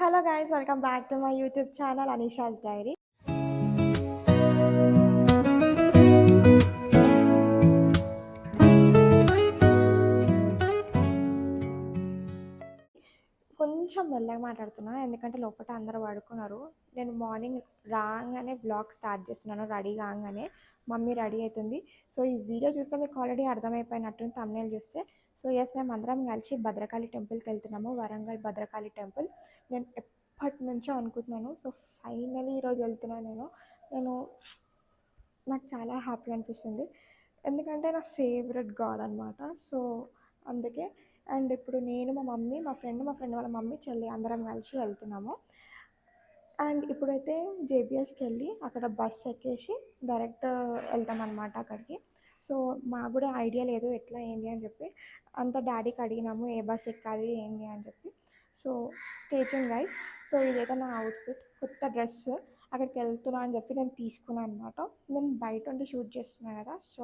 Hello guys, welcome back to my YouTube channel Anisha's Diary. కొంచెం మెల్లగా మాట్లాడుతున్నా ఎందుకంటే లోపల అందరూ పడుకున్నారు. నేను మార్నింగ్ రాగానే బ్లాగ్ స్టార్ట్ చేస్తున్నాను. రెడీ కాగానే మమ్మీ రెడీ అవుతుంది. సో ఈ వీడియో చూస్తే మీకు ఆల్రెడీ అర్థమైపోయినట్టుంది థంబ్నెయిల్ చూస్తే. సో ఎస్, మేము అందరం కలిసి భద్రకాళి టెంపుల్కి వెళ్తున్నాము. వరంగల్ భద్రకాళి టెంపుల్. నేను ఎప్పటి నుంచో అనుకుంటున్నాను. సో ఫైనలీ ఈరోజు వెళ్తున్నాను నేను నాకు చాలా హ్యాపీ అనిపిస్తుంది. ఎందుకంటే నా ఫేవరెట్ గాడ్ అనమాట. సో అందుకే. అండ్ ఇప్పుడు నేను మా మమ్మీ మా ఫ్రెండ్ వాళ్ళ మమ్మీ చెల్లి అందరం కలిసి వెళ్తున్నాము. అండ్ ఇప్పుడైతే జేబీఎస్కి వెళ్ళి అక్కడ బస్ ఎక్కేసి డైరెక్ట్ వెళ్తామన్నమాట అక్కడికి. సో మాకు కూడా ఐడియా లేదు ఎట్లా ఏంది అని చెప్పి అంత డాడీకి అడిగినాము ఏ బస్ ఎక్కాలి ఏంది అని చెప్పి. So stay tune guys. So ఇదైతే నా అవుట్ఫిట్, కొత్త డ్రెస్. అక్కడికి వెళ్తున్నా అని చెప్పి నేను తీసుకున్నాను అనమాట. నేను బయట ఉండి షూట్ చేస్తున్నాను కదా, సో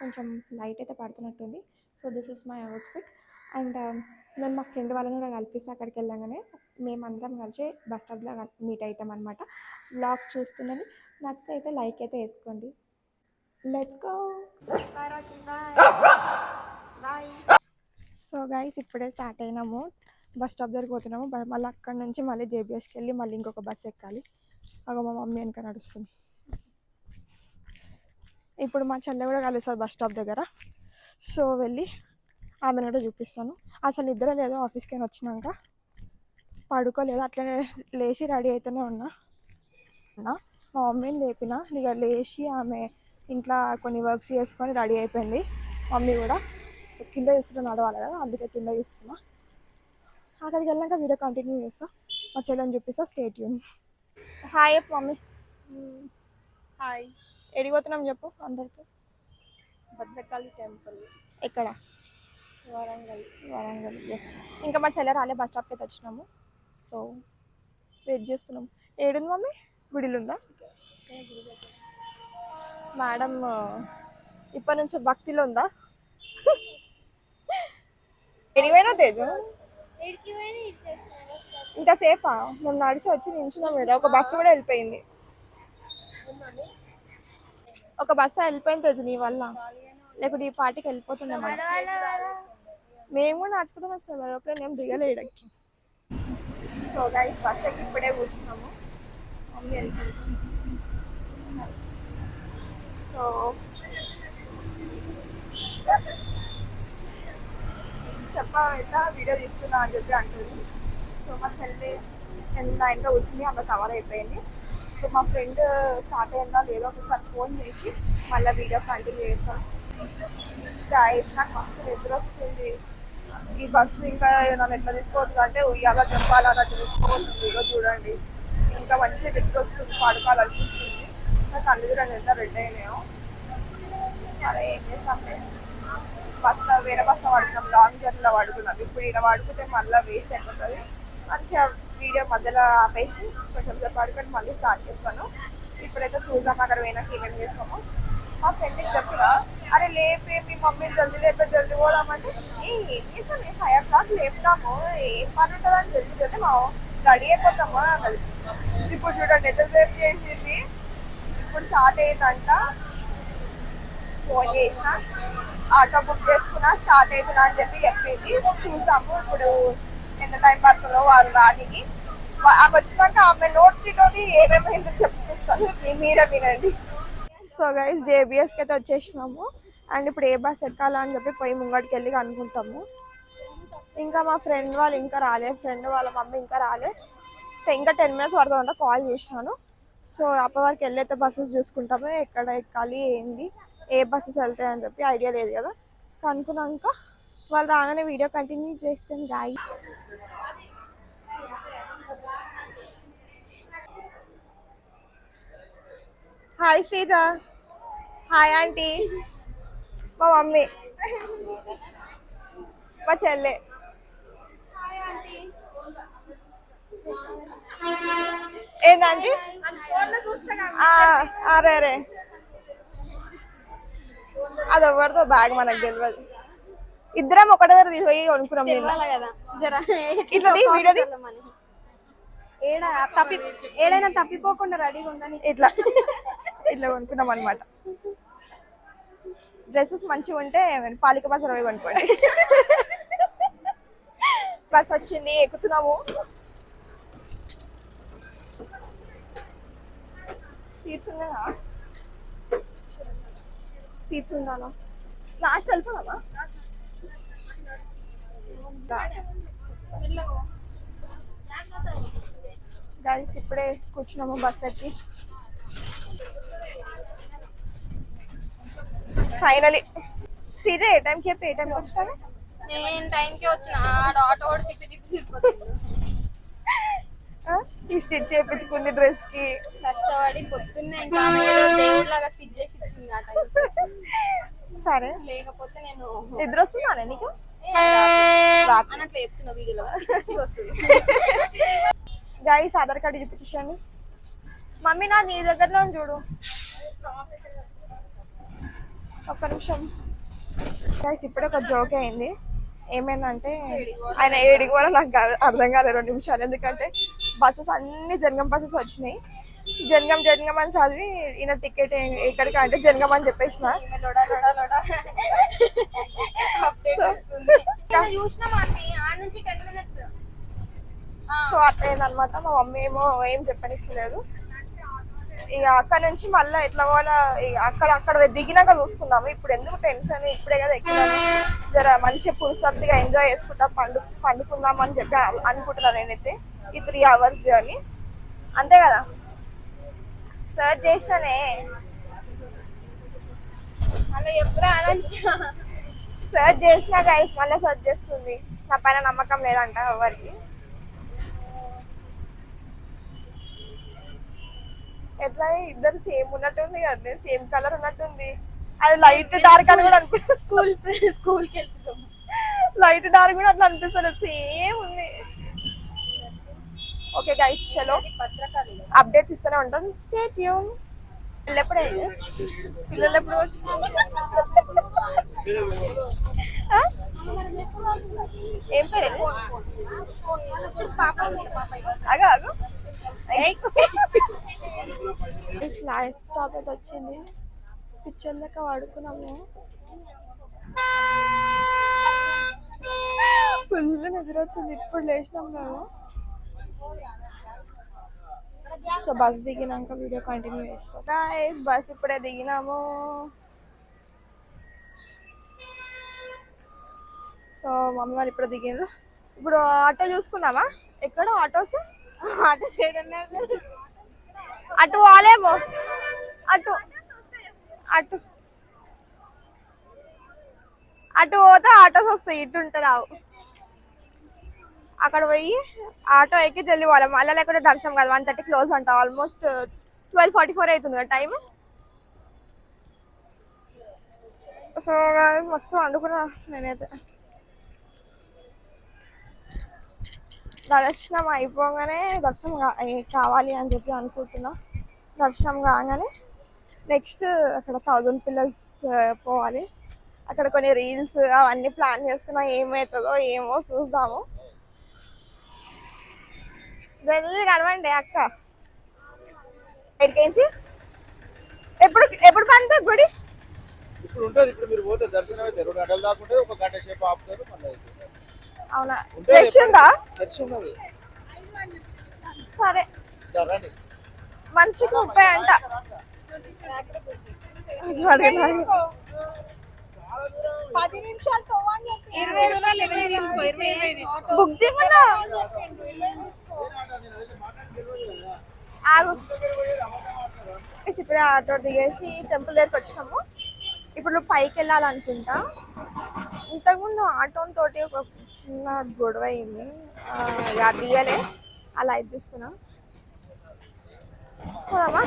కొంచెం లైట్ అయితే పడుతున్నట్టుంది. So this is my outfit. And నేను మా ఫ్రెండ్ వాళ్ళని కూడా కల్పిస్తే అక్కడికి వెళ్ళగానే మేమందరం కలిసి బస్ స్టాప్లో మీట్ అవుతాం అనమాట. వ్లాగ్ చూస్తుందని నచ్చితే అయితే లైక్ అయితే వేసుకోండి. Let's go. సో గైస్ ఇప్పుడే స్టార్ట్ అయినాము, బస్ స్టాప్ దగ్గరికి పోతున్నాము. మళ్ళీ అక్కడ నుంచి మళ్ళీ జేబీఎస్కి వెళ్ళి మళ్ళీ ఇంకొక బస్ ఎక్కాలి. అగో మా మమ్మీ వెనక నడుస్తుంది. ఇప్పుడు మా చెల్లె కూడా కలుస్తుంది బస్ స్టాప్ దగ్గర. సో వెళ్ళి ఆమెను కూడా చూపిస్తాను. అసలు నిద్ర లేదు, ఆఫీస్కి వచ్చినాక పడుకోలేదు, అట్లనే లేచి రెడీ అయితేనే ఉన్నా. మా మమ్మీని లేపిన ఇక లేచి ఆమె ఇంట్లో కొన్ని వర్క్స్ చేసుకొని రెడీ అయిపోయింది. మమ్మీ కూడా సో కింద తీసుకుంటే నడవాలి కదా, అందుకే కింద తీస్తున్నా. అక్కడికి వెళ్ళాక వీడియో కంటిన్యూ చేస్తా, మా చెల్లెని చూపిస్తా. Stay tune. హాయ్ చెప్పు మమ్మీ. హాయ్. ఎడిపోతున్నాం చెప్పు అందరికి. భద్రకాళి టెంపుల్. ఎక్కడ? వరంగల్ ఎస్. ఇంకా మా చెల్లె రాలే, బస్ స్టాప్కి అయితే వచ్చినాము. సో వెయిట్ చేస్తున్నాం. ఏడుంది మమ్మీ? గుడిలో ఉందా? మేడం ఇప్పటి నుంచి భక్తిలో ఉందా? ఎడిపోయినా తేజు ఇంతసేపా? మేము నడిచి వచ్చి నించున్నాం. ఇక్కడ ఒక బస్సు కూడా వెళ్ళిపోయింది. ఒక బస్సు వెళ్ళిపోయింది తేజు నీ వల్ల, లేకపోతే ఈ పార్టీకి వెళ్ళిపోతున్నాం. మేము కూడా నడుచుకుంటూ వస్తాం, ఎప్పుడైనా ఏం దిగలేడకి. సో గైస్ బస్ ఎక్కి ఇప్పుడే కూర్చున్నాము. మమ్మీ వెళ్తుంది. సో చెప్పాలంటే వీడియో తీస్తున్నా అని చెప్పి అంటుంది. సో మా చెల్లి నా ఇంకా వచ్చింది, అమ్మ కవర్ అయిపోయింది. ఇప్పుడు మా ఫ్రెండ్ స్టార్ట్ అయిందా లేదో ఒకసారి ఫోన్ చేసి మళ్ళీ వీడియో కంటిన్యూ చేస్తాం. గైస్ నాకు మస్తు నిద్ర వస్తుంది. ఈ బస్సు ఇంకా నన్ను ఎట్లా తీసుకోవద్దు అంటే ఉయ్యాల చెప్పాలన్నట్టు తీసుకోవద్దు. ఇక చూడండి ఇంకా మంచి నిద్ర వస్తుంది, పడుకోవాలనిపిస్తుంది. నాకు కళ్ళు కూడా ఎంత రెడ్ అయినాయో. సరే ఏం చేస్తాం, బస్సులో వేరే బస్సులో పడుకున్నాం, లాంగ్ జర్నీలో పడుకున్నాం. ఇప్పుడు ఇలా పడుకుంటే మళ్ళీ వేస్ట్ అయిపోతుంది. మంచిగా వీడియో మధ్యలో ఆపేసి కొంచెం సేపు పడుకొని మళ్ళీ స్టార్ట్ చేస్తాను. ఇప్పుడైతే చూద్దాం అక్కడ పోయినాక ఏమేమి చేస్తాము. మా ఫ్రెండ్కి చెప్పిన, అరే లేపే మీ మమ్మీని జల్దీ లేపే, జల్దీ పోదామంటే ఏం చేస్తాం, మేము 5 o'clock లేపుతాము, ఏం పని ఉంటుందని జల్దీ జల్దీ మా రెడీ అయిపోతాము అన్నది. ఇప్పుడు చూడండి ఎంతసేపు చేసింది. ఇప్పుడు స్టార్ట్ అయ్యిందంట. ఫోన్ చేసిన, ఆటో బుక్ చేసుకున్నా, స్టార్ట్ అవుతున్నా అని చెప్పి చెప్పింది. చూసాము ఇప్పుడు ఎంత టైం పడుతుందో వాళ్ళు రానికి. ఆమె వచ్చినాక ఆమె నోటితోటి ఏమేమి చెప్పిస్తాను, మీరే వినండి. సో గైస్ జేబీఎస్కి అయితే వచ్చేసినాము. అండ్ ఇప్పుడు ఏ బస్ ఎక్కాలని చెప్పి పోయి ముంగడికి వెళ్ళి అనుకుంటాము. ఇంకా మా ఫ్రెండ్ వాళ్ళు ఇంకా రాలే, ఫ్రెండ్ వాళ్ళ మమ్మీ ఇంకా రాలే. ఇంకా 10 minutes పడుతుందంట. కాల్ చేసినాను. సో అప్పటి వరకు వెళ్ళైతే బస్సెస్ చూసుకుంటాము, ఎక్కడ ఎక్కాలి ఏంది, ఏ బస్సెస్ వెళ్తాయి అని చెప్పి ఐడియా లేదు కదా. కనుక్కున్నాక వాళ్ళు రాగానే వీడియో కంటిన్యూ చేస్తాను guys. Hi Sreeja. Hi aunty. మా మమ్మీ, మా చెల్లె. ఏంటంటే అరే అరే అది ఎవరితో బ్యాగ్ మనకు తెలియదు. ఇద్దరం ఒకటే దగ్గర తీసుకుపోయి కొనుక్కున్నాం. ఇట్లా వీడియోది ఏడా తప్పి ఏడైనా తప్పిపోకుండా రెడీగా ఉందని ఇట్లా ఇట్లా కొనుక్కున్నాం అనమాట. డ్రెస్సెస్ మంచిగా ఉంటే పాలిక బజార్ పోయి కొనుక్కోండి. బస్ వచ్చింది, ఎక్కుతున్నాము. సీట్స్ ఉన్నాయా? సీట్స్ ఉండాలా? లాస్ట్ వెళ్ళిపోదామా? గైస్ ఇప్పుడే కూర్చున్నాము బస్ ఎక్కి. ఫైనలీ శ్రీజ ఏ టైంకి చెప్పి ఏ టైంకి వచ్చినాను? నేను టైంకి వచ్చిన ఆటో కూడా తిప్పి తిప్పి తీసుకొచ్చిండు. ఈ స్టిచ్ చేయించుకుంది డ్రెస్ కి కష్టపడి పొద్దున్నే ఇంకా దేవుడిలాగా స్టిచ్ చేసి ఇచ్చింది ఆ టైం. సరే, లేకపోతే నేను నిద్ర వస్తుందా నీకు? అన్నట్లు చెప్తున్నా వీడియోలో మంచిగా వస్తుంది. గైస్ ఆధార్ కార్డు చూపించండి. మమ్మీ నా నీ దగ్గరలో చూడు, ఒక్క నిమిషం. గైస్ ఇప్పుడే ఒక జోక్ అయింది. ఏమైందంటే ఆయన ఏడికి కూడా నాకు అర్థం కాలేదు 2 నిమిషాలు. ఎందుకంటే బస్సెస్ అన్ని జనగం బస్సెస్ వచ్చినాయి. జనగం అని చదివి ఈయన టికెట్ ఎక్కడికి అంటే జనగం అని చెప్పేసిన. సో అట్లా అయిందనమాట. మా మమ్మీ ఏమో ఏం చెప్పనిస్తలేదు. ఇక అక్కడ నుంచి మళ్ళీ ఎట్లా పోవాలా అక్కడ దిగినాక చూసుకున్నాము. ఇప్పుడు ఎందుకు టెన్షన్, ఇప్పుడే కదా ఎక్కినాము, జర మంచిగా పురుసత్తుగా ఎంజాయ్ చేసుకుంటా పండుకుందాం అని చెప్పి అనుకుంటున్నాను నేనైతే. ఈ 3 hours జర్నీ అంతే కదా. సర్చ్ చేసినానే, సర్చ్ చేసినా గైస్ మళ్ళీ సర్చ్ చేస్తుంది. నా పైన నమ్మకం లేదంట ఎవరికి. ఎట్లా ఇద్దరు సేమ్ ఉన్నట్టుంది కదా, సేమ్ కలర్ ఉన్నట్టుంది. అది లైట్ డార్క్ అని కూడా అనిపిస్తుంది. స్కూల్కి వెళ్తాం లైట్ డార్క్ కూడా అట్లా అనిపిస్తుంది, సేమ్ ఉంది. ఓకే గైస్ చలో అప్డేట్స్ ఇస్తూనే ఉంటాం. Stay tune. ఎప్పుడైంది పిల్లలు ఎప్పుడు ఏం పేరు? అగా అగు లాస్ట్ స్టాప్ అయితే వచ్చింది. పిక్చర్ లెక్క వాడుకున్నాము. ఫుల్ నిద్ర వచ్చింది. ఇప్పుడు లేచినాం మేము. సో బస్ దిగినాక వీడియో కంటిన్యూ చేస్తాం. గైస్ బస్ ఇప్పుడే దిగినాము. సో మమ్మీ వాళ్ళు ఇప్పుడు దిగినారు. ఇప్పుడు ఆటో చూసుకున్నామా? ఎక్కడ ఆటోస్? ఆటో చేయడం అటు వాలేమో, అటు అటు అటు పోతే ఆటోస్ వస్తాయి, ఇటు ఉంటారు రావు. అక్కడ పోయి ఆటో ఎక్కి జల్లి పోవాలి. మళ్ళీ లేకుండా దర్శనం కాదు, 1:30 క్లోజ్ అంట. ఆల్మోస్ట్ 12:44 అవుతుంది కదా టైం. సో మస్తు వండుకున్నా నేనైతే. దర్శనం అయిపోగానే దర్శనం కావాలి అని చెప్పి అనుకుంటున్నా. దర్శనం కాగానే నెక్స్ట్ అక్కడ 1000 పిల్లర్స్ పోవాలి. అక్కడ కొన్ని రీల్స్ అవన్నీ ప్లాన్ చేసుకున్నా. ఏమవుతుందో ఏమో చూద్దాము. జల్దీ కనవండి అక్క. ఎక్కడికి ఎప్పుడు పంత గుడి ఇప్పుడు ఉంటుంది. ఇప్పుడు మీరు పోతే దర్శనం అయితే 2 గంటలు దాకా ఉంటుంది. 1 గంట సేపు ఆపుతారు మళ్ళీ. అవునా? ఫ్రెష్ ఉందా? ఫ్రెష్ ఉన్నది. సరే మనిషికి 30 అంట. బుక్ చేయమన్నా ఆగు. ఇప్పుడే ఆటో దిగేసి టెంపుల్ దగ్గరికి వచ్చినాము. ఇప్పుడు నువ్వు పైకి వెళ్ళాలనుకుంటా. ఇంతకుముందు ఆటో తోటి ఒక చిన్న గొడవ అయింది. దిగలే, అలా ఇది తీసుకున్నా. పోదామా?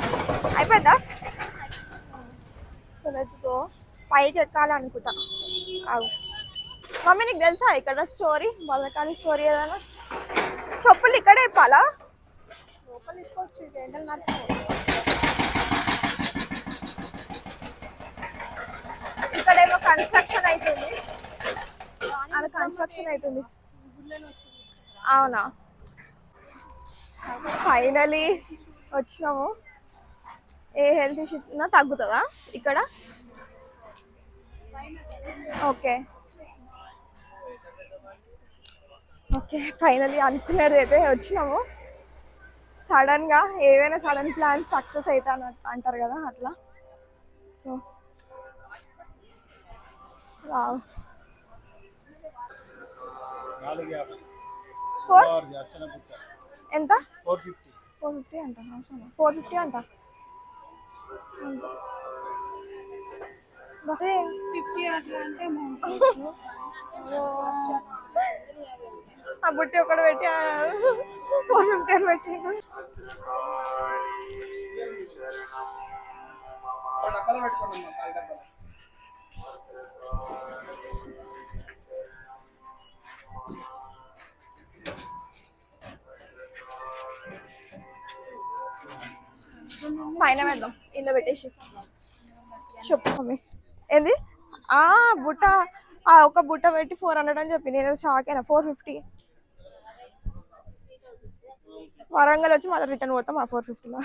అయిపోయిందా? So let's go. పైకి ఎక్కాలనుకుంటా. ఆగు. మమ్మీ నీకు తెలుసా ఇక్కడ స్టోరీ, బలకాలి స్టోరీ ఏదైనా? చెప్పులు ఇక్కడే ఇప్పాలా? ఇక్కడేమో కన్స్ట్రక్షన్ అవుతుంది. అది కన్స్ట్రక్షన్ అవుతుంది. అవునా? ఫైనలీ వచ్చినాము. ఏ హెల్త్ ఇష్యూ ఉన్నా తగ్గుతుందా ఇక్కడ? ఓకే ఓకే, ఫైనలీ అనుకున్నది అయితే వచ్చినాము. సడన్గా ఏవైనా సడన్ ప్లాన్ సక్సెస్ అవుతా అంటారు కదా, అట్లా. So wow. 450 ఫోర్ అర్చన గుట్ట ఎంత? 450. 450 అంట. 450 అంట. అదే 50 అట్లా అంటే ఆ బుట్టి ఒకటి పెట్టి 450 అని పెట్టి డబ్బాలో పెట్టుకున్నాం కాలి డబ్బాలో. పైన పెడదాం, ఇంట్లో పెట్టేసి. చెప్పు మమ్మీ. ఏంది? బుట్ట ఒక బుట్ట పెట్టి 400 అని చెప్పి నేను షాక్ అయినా. 450 వరంగల్ వచ్చి మళ్ళీ రిటర్న్ పోతాం ఆ 450లో.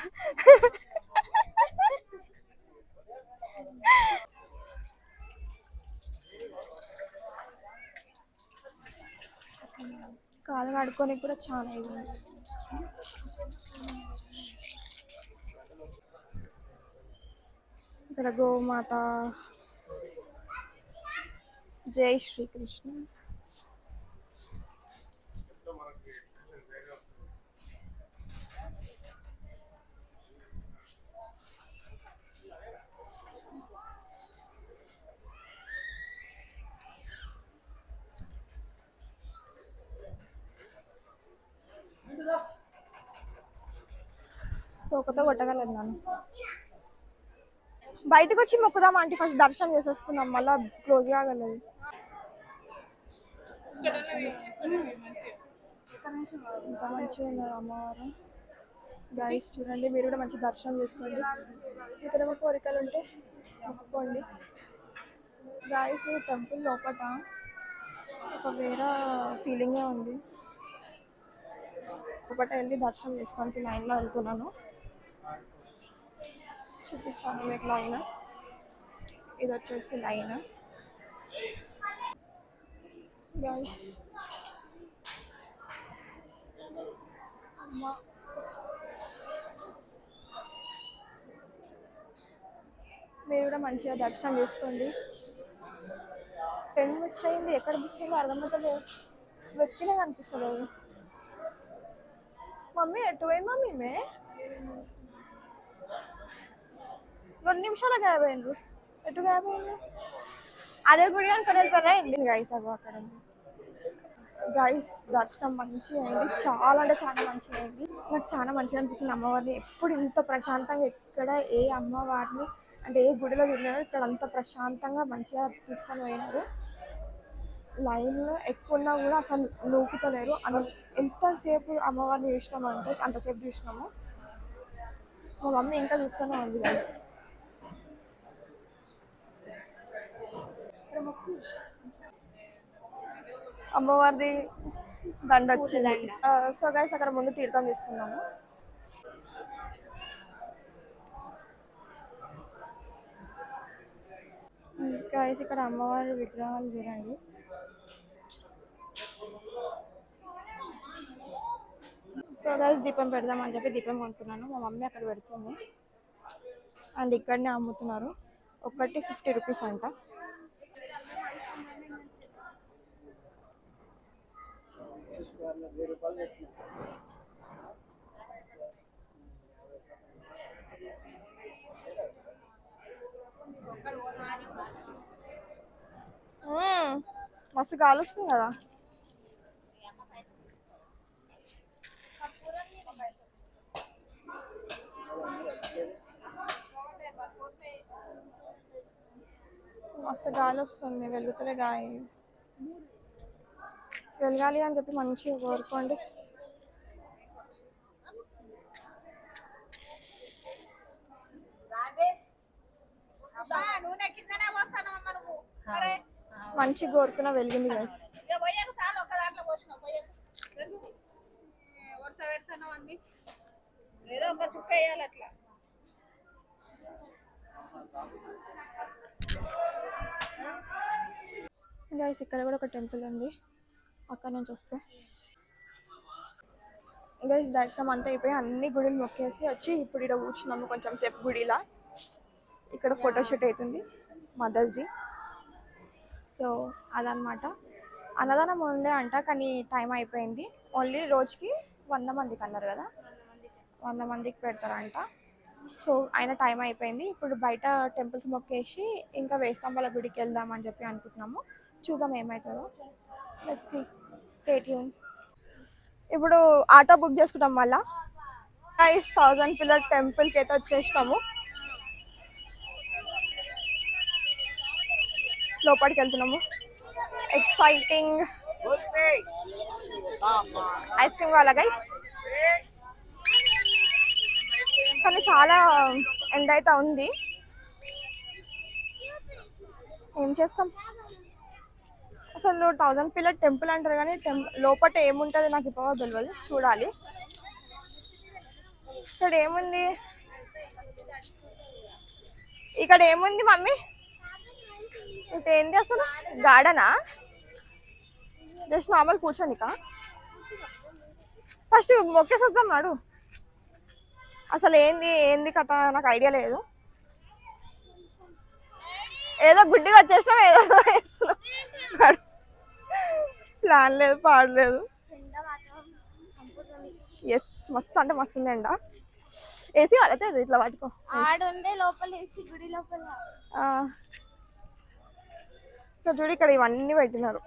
కాలు కడుక్కొని కూడా చాలా ఇది ఉంది. ఇక్కడ గోమాత, జై శ్రీకృష్ణ. తోకతో కొట్టగలను నన్ను. బయటకు వచ్చి మొక్కుదాం ఆంటీ, ఫస్ట్ దర్శనం చేసేసుకుందాం, మళ్ళీ క్లోజ్ కాగలదు. ఇంత మంచిగా ఉన్నారు అమ్మవారు. గైస్ చూడండి, మీరు కూడా మంచి దర్శనం చేసుకోండి. ఇక్కడ ఏమో కోరికలు ఉంటే మొక్కుకోండి. గైస్ ఈ టెంపుల్ లోపల ఒక వేరే ఫీలింగే ఉంది. ఒకటి వెళ్ళి దర్శనం చేసుకోడానికి లైన్లో వెళ్తున్నాను, చూపిస్తాను మీకు లైన్. ఇది వచ్చేసి లైన్ గైస్. మీరు కూడా మంచిగా దర్శనం చేసుకోండి. పెన్ మిస్ అయింది, ఎక్కడ మిస్ అయిందో అర్థమవుతలేదు, వెతికినా కనిపిస్తలేదు. మమ్మీ ఎటు పోయింది మమ్మీ? 2 నిమిషాలు గాయబ్ అయిండ్రు. ఎటు గాయబ్ అయింది? అదే గుడి అనుకునే అయింది గైస్. అవి అక్కడ గైస్ దర్శనం మంచిగా అయింది, చాలా అంటే చాలా మంచిగా అయింది. నాకు చాలా మంచిగా అనిపించింది అమ్మవారిని. ఎప్పుడు ఇంత ప్రశాంతంగా ఎక్కడ ఏ అమ్మవారిని అంటే ఏ గుడిలో తిరిగినారో ఇక్కడ అంత ప్రశాంతంగా మంచిగా తీసుకొని పోయినారు. లైన్లో ఎక్కువ ఉన్నా కూడా అసలు నూకుతలేరు. ఎంతసేపు అమ్మవారిని చూసినామంటే అంతసేపు చూసినాము. మా మమ్మీ ఇంకా చూస్తూనే ఉంది గైస్. అమ్మవారిది దండ వచ్చింది. సో గైస్ అక్కడ ముందు తీర్థం తీసుకున్నాము. గైస్ ఇక్కడ అమ్మవారి విగ్రహాలు చూడండి. సో గైస్ దీపం పెడదామని చెప్పి దీపం కొనుక్కున్నాను. మా మమ్మీ అక్కడ పెడుతుంది అండ్ ఇక్కడనే అమ్ముతున్నారు. ఒకటి 50 రూపీస్ అంట. మస్తు కాలుస్తుంది కదా. మస్తు గాలి వస్తుంది, వెలుగుతలే గాయస్. వెలగాలి అని చెప్పి మంచిగా కోరుకోండి. మంచి కోరుకున్న వెలిగింది గైస్. ఏదో ఒక చుక్క వేయాలి అట్లా. గైస్ ఇక్కడ కూడా ఒక టెంపుల్ ఉంది, అక్కడ నుంచి వస్తే. గైస్ దర్శనం అంతా అయిపోయి అన్ని గుడిలు మొక్కేసి వచ్చి ఇప్పుడు ఇక్కడ కూర్చున్నాము కొంచెం సేపు గుడిలా. ఇక్కడ ఫోటోషూట్ అవుతుంది మదర్స్ది. సో అదనమాట. అన్నదానం ఉండే అంట కానీ టైం అయిపోయింది. ఓన్లీ రోజుకి 100 మందికి అన్నారు కదా, 100 మందికి పెడతారంట. సో అయినా టైం అయిపోయింది. ఇప్పుడు బయట టెంపుల్స్ మొక్కేసి ఇంకా వేస్తంబాల గుడికి వెళ్దామని చెప్పి అనుకుంటున్నాము. చూద్దాం ఏమవుతుందో. Let's see, stay tune. ఇప్పుడు ఆటో బుక్ చేసుకుంటాం మళ్ళా. 1000 పిల్లర్ టెంపుల్కి అయితే వచ్చేసినాము. లోపలికి వెళ్తున్నాము. ఎక్సైటింగ్. ఐస్ క్రీమ్ కావాలా గైస్? కానీ చాలా ఎండ అయితే ఉంది. ఏం చేస్తాం అసలు. 1000 పిల్లర్ టెంపుల్ అంటారు కానీ లోపల ఏముంటుంది నాకు ఇప్పుడు తెలియదు, చూడాలి. ఇక్కడ ఏముంది, ఇక్కడ ఏముంది మమ్మీ? ఇటు ఏంది అసలు? గార్డెనా? జస్ట్ నార్మల్ కూర్చోనికా? ఫస్ట్ మొక్కేసి వద్దాం నాడు. అసలు ఏంది ఏంది కథ నాకు ఐడియా లేదు. ఏదో గుడ్డిగా వచ్చేసినాం, ఏదో వేస్తున్నాం. ప్లాన్ లేదు, పాడలేదు. ఎస్, మస్తు అంటే మస్తు ఉంది ఎండ. ఏసీ వాళ్ళైతే ఇట్లా పట్టుకో. ఆడుండే లోపల ఏసీ గుడి లోపల. ఇక్కడ చూడు, ఇక్కడ ఇవన్నీ పెట్టినారు.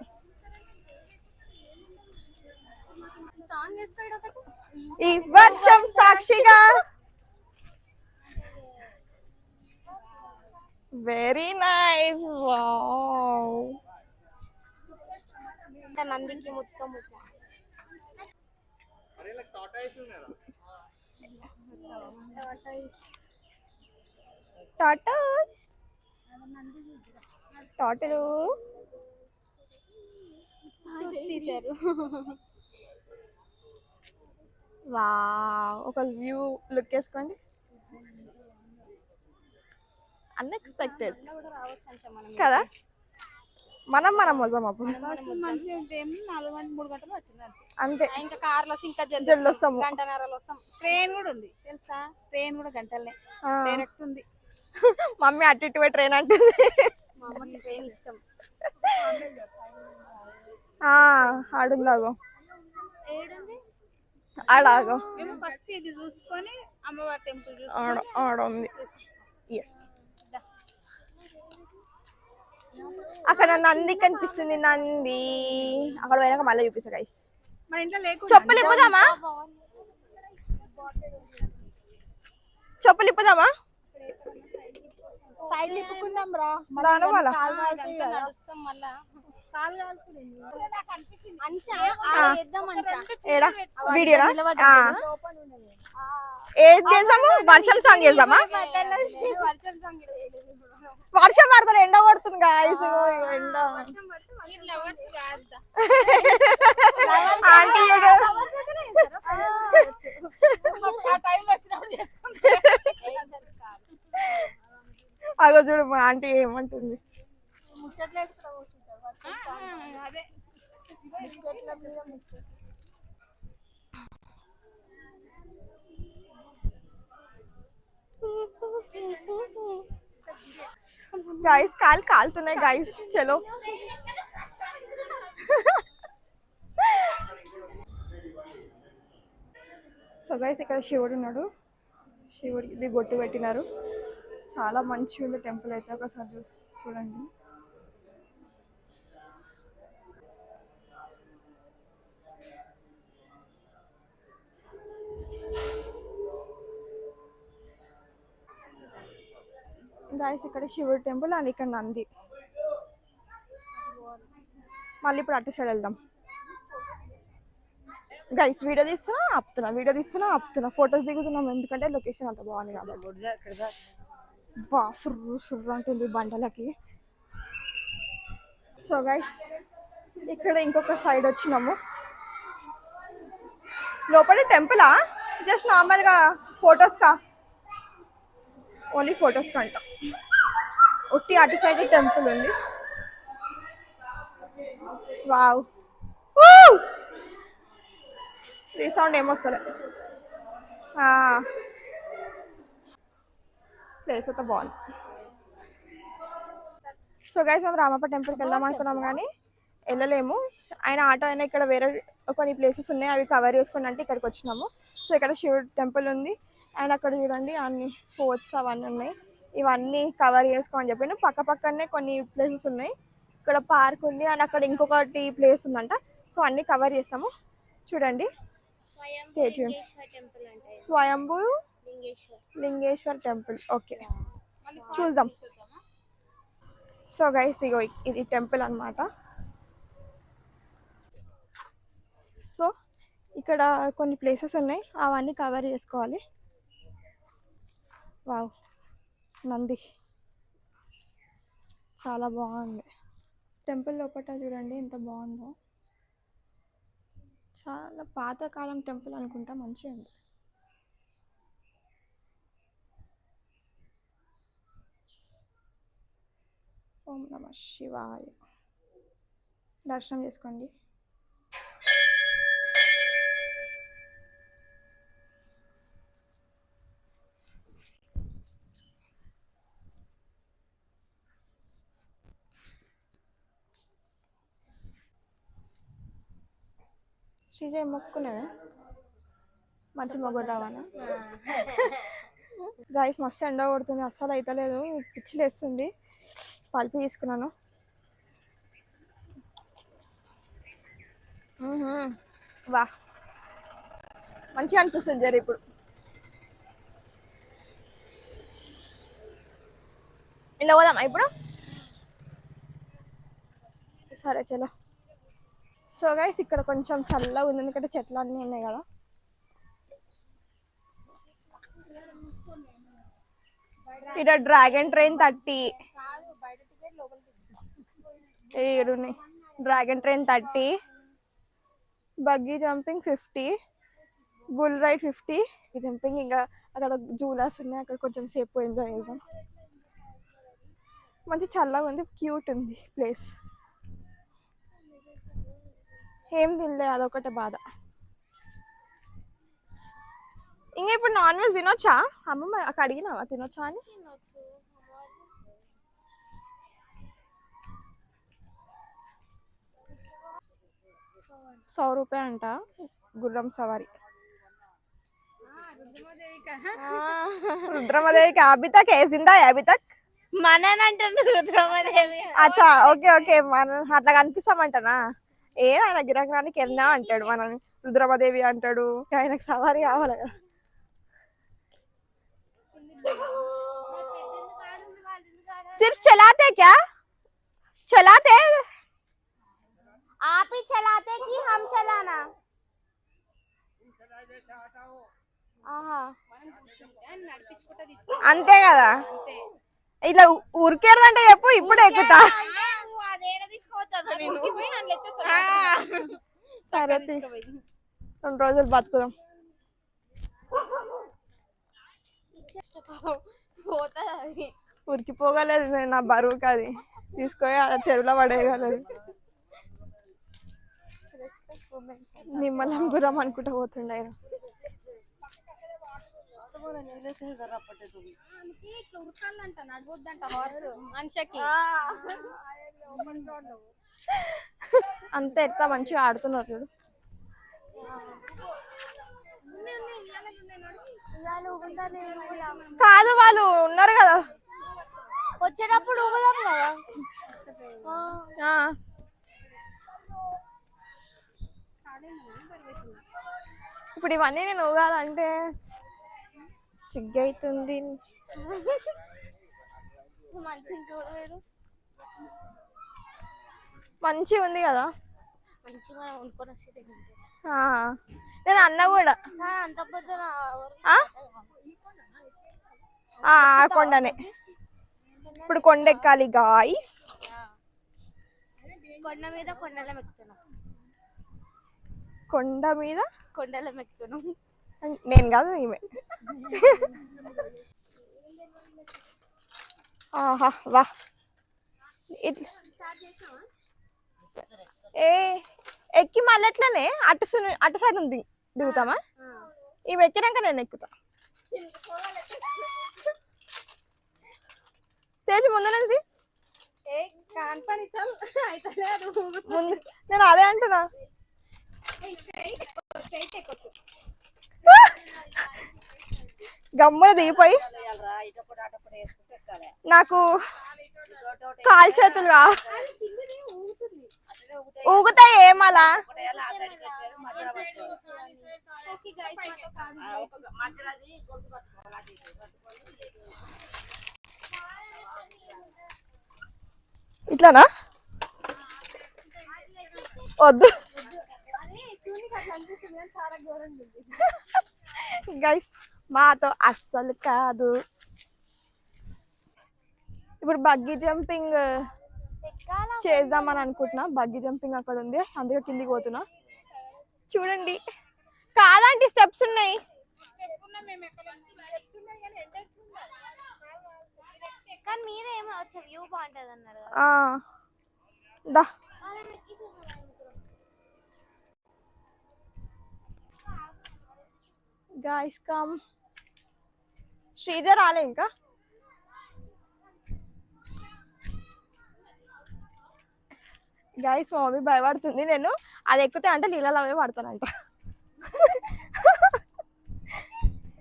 ఈ వర్షం సాక్షిగా. Very nice. వావ్. నందికి మొత్తం టాటాస్, టాటలు తీశారు. వావ్. ఒక వ్యూ లుక్ వేసుకోండి. అన్ఎక్స్పెక్టెడ్ కదా. మనం వద్దాం అప్పుడు అంతే. ఇంకా కార్లో ఇంకా జల్ది వస్తాము. గంటన్నరలో వస్తాం. ట్రైన్ కూడా ఉంది తెలుసా? ట్రైన్ కూడా గంటలనే డైరెక్ట్ ఉంది. మమ్మీ అటు ఇటు ట్రైన్ అంటుంది. మా అమ్మకి ట్రైన్ ఇష్టం. ఆడుందాగో, ఆడాగో. మేము ఫస్ట్ ఇది చూసుకొని అమ్మవారి టెంపుల్ ఆడ ఉంది. ఎస్, అక్కడ నంది కనిపిస్తుంది. నంది అక్కడ పోయినాక మళ్ళీ చూపిస్తా గైస్. మా ఇంట్లో లేకుండా చెప్పులు ఇప్పుదామా? చెప్పులు ఇప్పుదామా? సైడ్ తిప్పుకుందాం రా. దాని వల్ల నడుస్తాం మళ్ళా. వీడియోనా? ఏది చేసాము? వర్షం సాంగ్ చేద్దామా? వర్షం పడతారు, ఎండ పడుతుంది గాయస్. ఎండ ఆంటీ అగో చూడు మా ఆంటీ ఏమంటుంది. गाइस काल కాలుతున్నాయి गाइस. చలో సో గైస్ ఇక్కడ శివుడు ఉన్నాడు. శివుడికి బొట్టు పెట్టినారు. చాలా మంచిగా ఉంది టెంపుల్ అయితే. ఒకసారి చూడండి. గాయస్ ఇక్కడ శివుడు టెంపుల్ అండ్ ఇక్కడ నంది. మళ్ళీ ఇప్పుడు అటు సైడ్ వెళ్దాం. గైస్ వీడియో తీస్తున్నా ఆపుతున్నా ఫొటోస్ దిగుతున్నాం ఎందుకంటే లొకేషన్ అంత బాగుంది కాబట్టి. బా సుర్రు సుర్రు అంటుంది బండలకి. సో గైస్ ఇక్కడ ఇంకొక సైడ్ వచ్చినాము. లోపల టెంపులా? జస్ట్ నార్మల్గా ఫొటోస్కా, ఓన్లీ ఫొటోస్కి అంట. ఒట్టి అటు సైడ్ టెంపుల్ ఉంది. వావ్, రీసౌండ్ ఏమొస్తలే. ప్లేస్ అయితే బాగుంది. సో గైస్ మేము రామప్ప టెంపుల్కి వెళ్దాం అనుకున్నాము కానీ వెళ్ళలేము. ఆయన ఆటో అయినా ఇక్కడ వేరే కొన్ని ప్లేసెస్ ఉన్నాయి, అవి కవర్ చేసుకుని అంటే ఇక్కడికి వచ్చినాము. సో ఇక్కడ శివుడు టెంపుల్ ఉంది అండ్ అక్కడ చూడండి అన్ని ఫోర్ట్స్ అవన్నీ ఉన్నాయి. ఇవన్నీ కవర్ చేసుకోమని చెప్పాను. పక్క పక్కనే కొన్ని ప్లేసెస్ ఉన్నాయి. ఇక్కడ పార్క్ ఉంది అండ్ అక్కడ ఇంకొకటి ప్లేస్ ఉందంట. సో అన్నీ కవర్ చేస్తాము, చూడండి. స్టేట్యూన్ స్వయంభూ లింగేశ్వర్ టెంపుల్. ఓకే చూద్దాం. సో గైస్ ఇగో ఇది టెంపుల్ అన్నమాట. సో ఇక్కడ కొన్ని ప్లేసెస్ ఉన్నాయి, అవన్నీ కవర్ చేసుకోవాలి. వావ్, నంది చాలా బాగుంది. టెంపుల్ లోపల చూడండి ఎంత బాగుందో. చాలా పాతకాలం టెంపుల్ అనుకుంటా, మంచిగా ఉంది. ఓం నమ శివాయ. దర్శనం చేసుకోండి. శ్రీజయ్ మొక్కుకున్నావే మంచి మొగ్గుడు రావానా? గైస్ మస్తు ఎండ కొడుతుంది, అస్సలు అవుతలేదు, పిచ్చిలేస్తుంది. పల్పి తీసుకున్నాను. వా మంచిగా అనిపిస్తుంది జర. ఇప్పుడు ఇలా పోదామా ఇప్పుడు? సరే చలో. సో గైస్ ఇక్కడ కొంచెం చల్లగా ఉంది, ఎందుకంటే చెట్లు అన్నీ ఉన్నాయి కదా. ఇక్కడ dragon train 30, dragon train 30, buggy jumping 50, bull ride 50 jumping. ఇంకా అక్కడ జూలాస్ ఉన్నాయి, అక్కడ కొంచెం సేపు ఎంజాయ్ చేద్దాం. మంచి చల్లగా ఉంది, క్యూట్ ఉంది ప్లేస్. ఏం తినలే, అదొకటే బాధ. ఇంకా ఇప్పుడు నాన్ వెజ్ తినొచ్చా? అమ్మమ్మ అక్కడ అడిగినావా తినొచ్చా అని? 100 రూపాయ అంట గుర్రం సవారీ. रुद्रमादेवी अभी तक है जिंदा है अभी तक మనని అంటారు రుద్రమదేవి. అచ్చా ఓకే ఓకే మన అట్లా కనిపిస్తామంటనా? ఆయన గిరాకరానికి వెళ్ళినా అంటాడు, మనం రుద్రమదేవి అంటాడు. ఆయనకు సవారీ కావాలి కదా. सिर्फ चलाते क्या? चलाते आप ही चलाते कि हम चलाना? అంతే కదా, ఇట్లా ఉరికేదంటే చెప్పు, ఇప్పుడు ఎక్కుతా. సరే 2 రోజులు బతుకుదాం. ఉరికిపోగలేదు నా బరువుకి, అది తీసుకొని అలా చెరువులో పడేయగలదు. నిమ్మలం గురం అనుకుంటా పోతుండే. అంతే ఎట్లా మంచిగా ఆడుతున్నారు చూడు. కాదు వాళ్ళు ఉన్నారు కదా, వచ్చేటప్పుడు ఊగుదాం కదా. ఇప్పుడు ఇవన్నీ నేను ఊగాలంటే సిగ్గైతుంది. మంచిగా ఉంది కదా, నేను అన్న కూడా కొండనే. ఇప్పుడు కొండ ఎక్కాలి గాయ్స్. కొండ మీద కొండలం ఎక్కుతున్నాం. కొండ మీద కొండలం ఎక్కుతున్నాం. నేను కాదు ఈమె. ఆహా వా ఇట్లా ఏ ఎక్కి మళ్ళీ ఎట్లనే అటు సైడ్ ఉంది దిగుతామా? ఇవి ఎక్కినాక నేను ఎక్కుతా. తేజు ముందు నుంచి ముందు నేను అదే అంటున్నా. గమ్మున దిగిపోయి నాకు కాలు చేతులు ఊగుతాయి ఏమలా. ఇట్లానా? వద్దు గైస్, మాతో అస్సలు కాదు. ఇప్పుడు బగ్గీ జంపింగ్ చేద్దామని అనుకుంటున్నా. బగ్గీ జంపింగ్ అక్కడ ఉంది, అందుకే కిందికి పోతున్నా. చూడండి, కాదంటే స్టెప్స్ ఉన్నాయి. కానీ మీరే ఏమో వచ్చే వ్యూ బాగుంటది అన్నారు. దా గాయ్స్ కమ్. శ్రీజ రాలే ఇంకా. గైస్ మా మమ్మీ భయపడుతుంది నేను అది ఎక్కితే అంటే నీళ్ళలో అవే పడతానంట.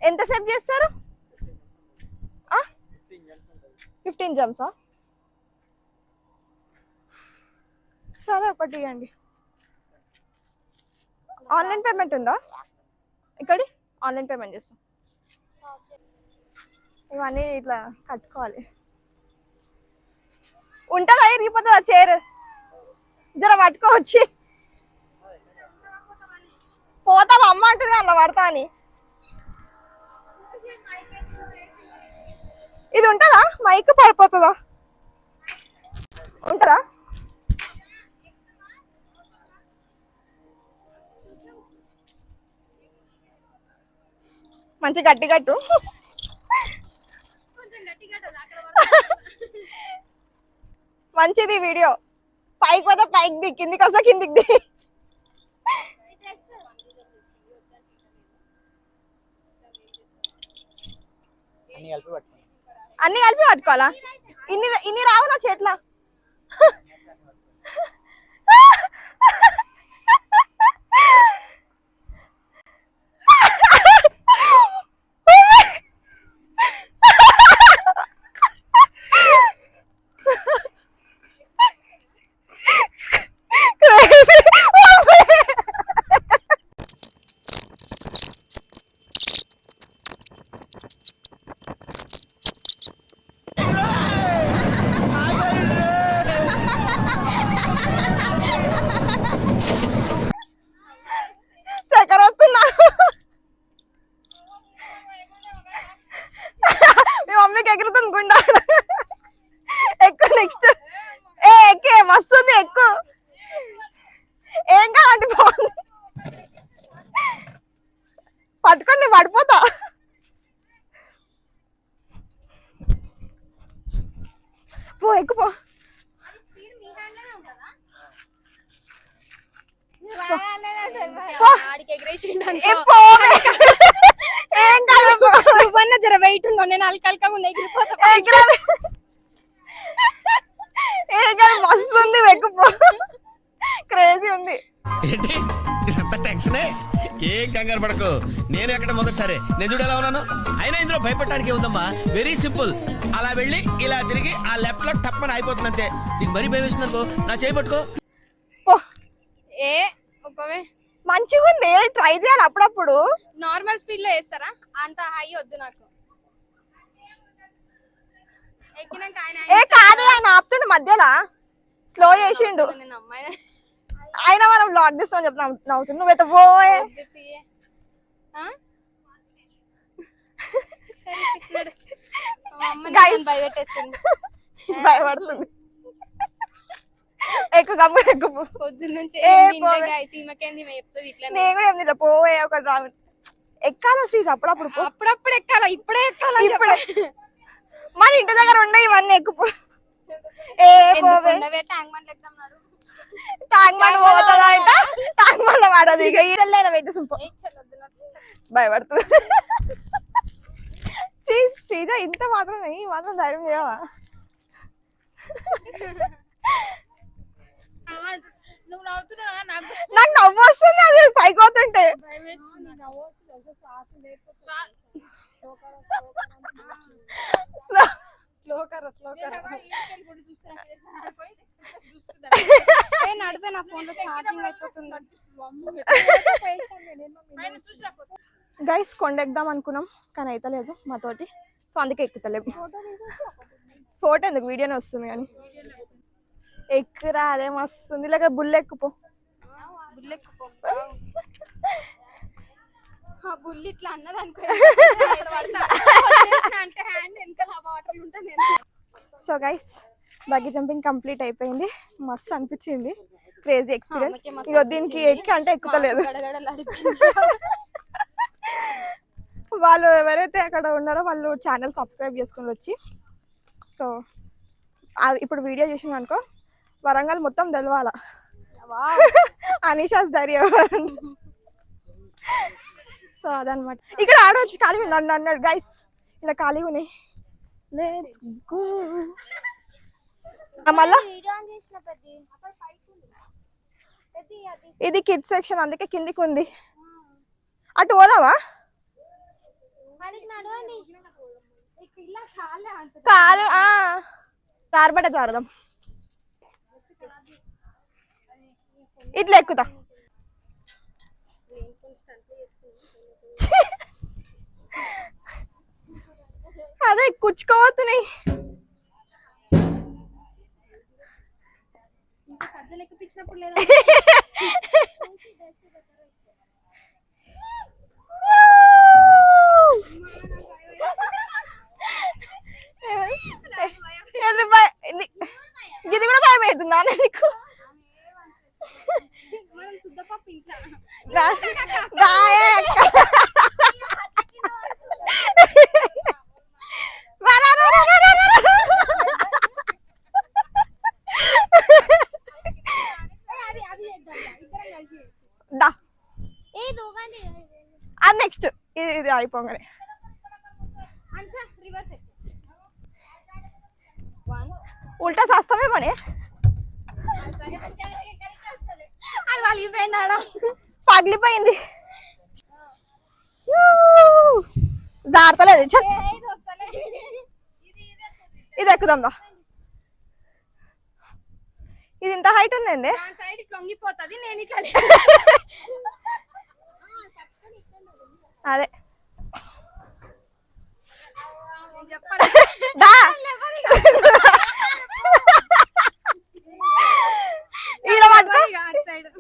ఎంతసేపు చేస్తారు? 15 జంప్సా? సరే ఒకటి ఇవ్వండి. ఆన్లైన్ పేమెంట్ ఉందా ఇక్కడి? ఆన్లైన్ పేమెంట్ చేస్తాం. ఇవన్నీ ఇట్లా కట్టుకోవాలి. ఉంటుందా? ఇరిగిపోతుందా చైర్? జర పట్టుకోవచ్చి. పోతావా అమ్మ అంటుంది అలా పడతా అని. ఇది ఉంటుందా? మైక్ పడిపోతుందా? ఉంటుందా? మంచి గట్టి కట్టు. మంచిది వీడియో. పైకి పోతే పైకి ది, కిందికి వస్తా కిందికి ది. అన్ని కలిపి పట్టుకోవాలా? ఇన్ని రావు నా చేట్ల. పట్టుకొని పడిపోతా. పో ఎక్కుపో. జర వెయిట్ ఉండవు, నేను అల్కల్గా మస్తు ఉంది, ఎక్కుపో. క్రేజీ ఉంది. ఏం కంగారు పడకు, నేను ఎక్కడ మొదటిసారి నేను చూడు ఎలా ఉన్నాను. అయినా ఇందులో భయపడటానికి ఉందమ్మా, వెరీ సింపుల్. అలా వెళ్ళి ఇలా తిరిగి ఆ లెఫ్ట్ లో టప్పని అయిపోతుంది అంతే. నీకు మరీ భయం వేసింది అనుకో, నా చేయి పట్టుకో. మంచిగా ఉంది, ట్రై చేయాలి అప్పుడప్పుడు. నార్మల్ స్పీడ్ లో వేస్తారా? అంత హై వద్దు నాకు. కాదు ఆయన ఆపుతుండు మధ్యలో, స్లో చేసిండు. అయినా మనం బ్లాగ్ తీస్తామని చెప్పి నవ్వుతుంది. నువ్వైతే పోయే భయపడుతుంది. ఎక్కువ గమ్మ ఎక్కువ పొద్దున్న నుంచి నేను కూడా ఏమి పోయే ఒక ఎక్కాలా శ్రీజ అప్పుడప్పుడు పో. అప్పుడప్పుడు ఎక్కాల, ఇప్పుడే ఎక్కాల. ఇప్పుడే మన ఇంటి దగ్గర ఉన్నాయి ఇవన్నీ ఎక్కుపో. ఏ పోవే ట్యాంక్ బండ్ ఎక్కుదాం నాడు. ట్యాంక్ బండ్ పోతుందా అంట, ట్యాంక్ బండ్ వాడదు ఇక ఈడలేన అయితే సింపు భయపడుతుంది. శ్రీజ ఇంత మాత్రం ఈ మాత్రం ధైర్యం చేయవా? నాకు నవ్వు వస్తుంది అది పైకి పోతుంటే. నడిపే నా ఫోన్ లో ఛార్జింగ్ అయిపోతుంది. గైస్ కొండ ఎక్కుదాం అనుకున్నాం కానీ అయితే లేదు మాతోటి, సో అందుకే ఎక్కుతలేము. ఫోటో ఎందుకు, వీడియోనే వస్తుంది కానీ. ఎక్కురా అదేం వస్తుంది, లేక బుల్ ఎక్కుపో. బుల్లి ఇట్లా అన్నది అనుకో. So guys buggy jumping complete అయిపోయింది, మస్తు అనిపించింది, క్రేజీ ఎక్స్పీరియన్స్. ఇక దీనికి ఎక్కి అంటే ఎక్కుతలేదు. వాళ్ళు ఎవరైతే అక్కడ ఉన్నారో వాళ్ళు ఛానల్ సబ్స్క్రైబ్ చేసుకుని వచ్చి, సో ఇప్పుడు వీడియో చూసిన అనుకో వరంగల్ మొత్తం తెలవాల అనీషాస్ ధైర్యం. సో అదనమాట. ఇక్కడ ఆడవచ్చు ఖాళీ నన్ను అన్నాడు గైస్, ఇక్కడ ఖాళీ ఉన్నాయి. Let's go. మళ్ళా ఇది కిడ్స్ సెక్షన్ అందుకే కిందికి ఉంది. అటు పోదామా? కాలు జారబడ్డ జారదాం. ఇట్లా ఎక్కుతా. అదే కుచ్చుకోవతున్నాయి. ఇది కూడా భయం అవుతుందా నీకు? అది నెక్స్ట్ ఇది అయిపోగానే ఉల్టా చేస్తామేమోనే. పగిలిపోయింది, జారతలేదు. ఇది ఎక్కుదాం దా. ఇది ఇంత హైట్ ఉందండి. అదే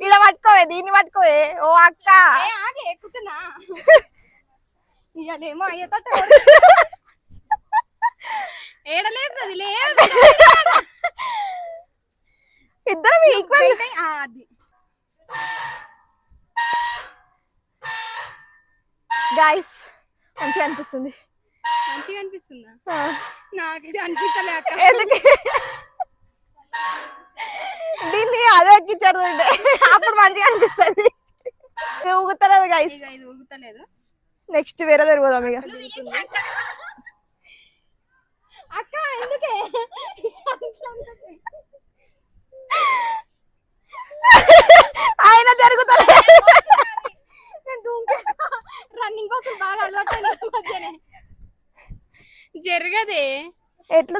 ఈడ పట్టుకోవే, దీన్ని పట్టుకోవే. ఓ అక్క ఎక్కుతున్నా ఇదేమో అయ్యేట ఏడలేదు, అది లేదు. ఇద్దరం ఈక్వల్. అది గైస్ మంచిగా అనిపిస్తుంది. మంచిగా అనిపిస్తుందా? నాకు ఇది అనిపించలేక దీన్ని అదే ఎక్కించాడు అప్పుడు మంచిగా అనిపిస్తుంది. ఊగుతలేదు గైస్, ఇది ఊగుతలేదు. నెక్స్ట్ వేరే తిరుగుదాం ఇక. అక్క ఎందుకే ఆయన జరుగుతలే. రన్నింగ్ కోసం బాగా అలవాటు జరగదే. ఎట్లా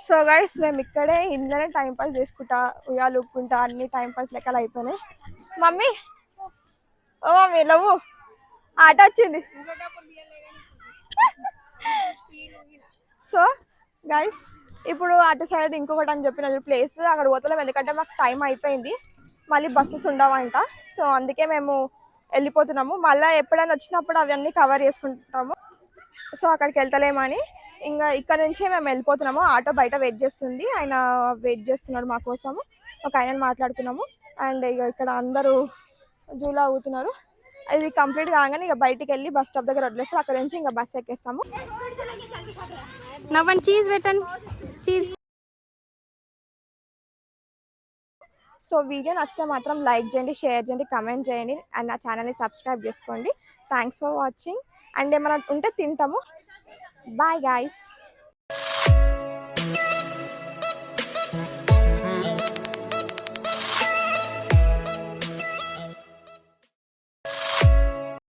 సో గైస్ మేము ఇక్కడే ఇంట్లోనే టైం పాస్ చేసుకుంటా, ఉయ్యాలు ఊపుకుంటా, అన్ని టైం పాస్ లెక్కలు అయిపోయినాయి. మమ్మీ ఓ మమ్మీ లవ్వు ఆట వచ్చింది. సో గైస్ ఇప్పుడు అటు సైడ్ ఇంకొకటి అని చెప్పిన ప్లేస్ అక్కడ పోతలేం, ఎందుకంటే మాకు టైం అయిపోయింది, మళ్ళీ బస్సెస్ ఉండవంట. సో అందుకే మేము వెళ్ళిపోతున్నాము. మళ్ళీ ఎప్పుడైనా వచ్చినప్పుడు అవన్నీ కవర్ చేసుకుంటాము. సో అక్కడికి వెళ్తలేమని ఇంకా ఇక్కడ నుంచే మేము వెళ్ళిపోతున్నాము. ఆటో బయట వెయిట్ చేస్తుంది, ఆయన వెయిట్ చేస్తున్నాడు మా కోసము. ఒక ఆయన మాట్లాడుకున్నాము. అండ్ ఇక ఇక్కడ అందరూ జూలా ఊతున్నారు. ఇది కంప్లీట్ కాగానే ఇక బయటికి వెళ్ళి బస్ స్టాప్ దగ్గర వదిలేస్తాం. అక్కడ నుంచి ఇంకా బస్ ఎక్కేస్తాము. నవ్వండి, చీజ్ పెట్టండి, చీజ్. సో వీడియో నచ్చితే మాత్రం లైక్ చేయండి, షేర్ చేయండి, కమెంట్ చేయండి అండ్ నా ఛానల్ని సబ్స్క్రైబ్ చేసుకోండి. Thanks for watching. అండ్ ఏమైనా ఉంటే తింటాము. Bye guys.